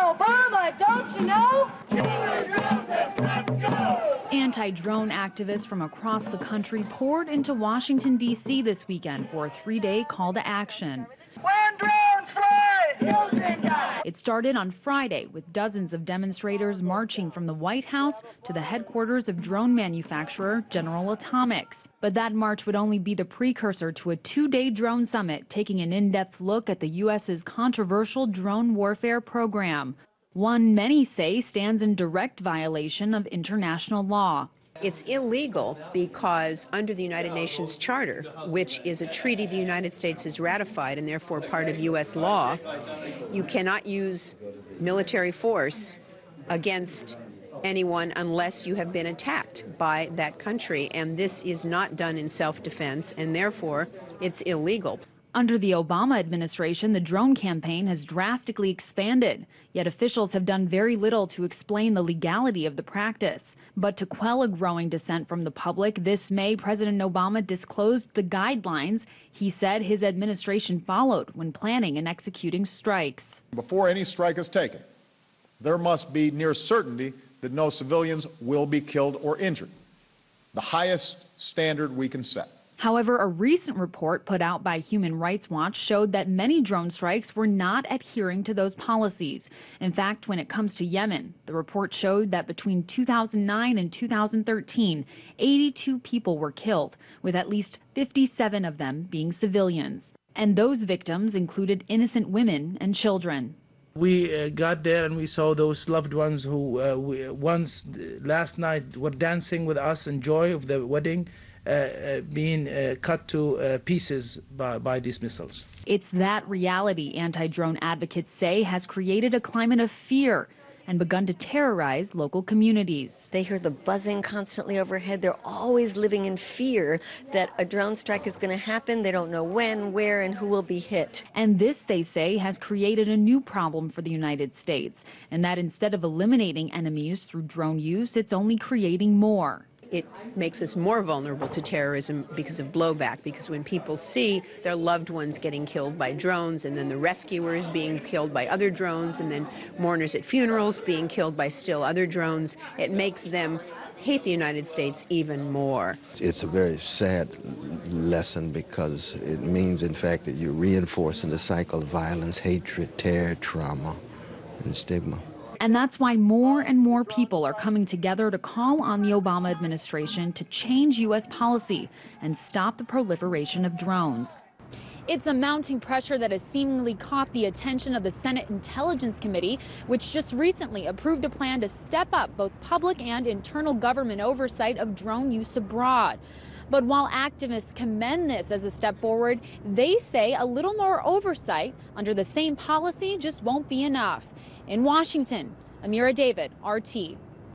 Obama, don't you know? Anti-drone activists from across the country poured into Washington, D.C. this weekend for a 3-day call to action. When drones fly, children die. It started on Friday with dozens of demonstrators marching from the White House to the headquarters of drone manufacturer General Atomics. But that march would only be the precursor to a 2-day drone summit taking an in-depth look at the U.S.'s controversial drone warfare program. One many say stands in direct violation of international law. It's illegal because under the United Nations Charter, which is a treaty the United States has ratified and therefore part of U.S. law, you cannot use military force against anyone unless you have been attacked by that country. And this is not done in self-defense, and therefore it's illegal. Under the Obama administration, the drone campaign has drastically expanded, yet officials have done very little to explain the legality of the practice. But to quell a growing dissent from the public, this May, President Obama disclosed the guidelines he said his administration followed when planning and executing strikes. Before any strike is taken, there must be near certainty that no civilians will be killed or injured, the highest standard we can set. However, a recent report put out by Human Rights Watch showed that many drone strikes were not adhering to those policies. In fact, when it comes to Yemen, the report showed that between 2009 and 2013, 82 people were killed, with at least 57 of them being civilians. And those victims included innocent women and children. We got there and we saw those loved ones who last night were dancing with us in joy of the wedding. Being cut to pieces by these missiles. It's that reality, anti-drone advocates say, has created a climate of fear and begun to terrorize local communities. They hear the buzzing constantly overhead. They're always living in fear that a drone strike is going to happen. They don't know when, where, and who will be hit. And this, they say, has created a new problem for the United States, and that instead of eliminating enemies through drone use, it's only creating more. It makes us more vulnerable to terrorism because of blowback, because when people see their loved ones getting killed by drones and then the rescuers being killed by other drones and then mourners at funerals being killed by still other drones, it makes them hate the United States even more. It's a very sad lesson because it means, in fact, that you're reinforcing the cycle of violence, hatred, terror, trauma, and stigma. And that's why more and more people are coming together to call on the Obama administration to change U.S. policy and stop the proliferation of drones. It's a mounting pressure that has seemingly caught the attention of the Senate Intelligence Committee, which just recently approved a plan to step up both public and internal government oversight of drone use abroad. But while activists commend this as a step forward, they say a little more oversight under the same policy just won't be enough. In Washington, Ameera David, RT.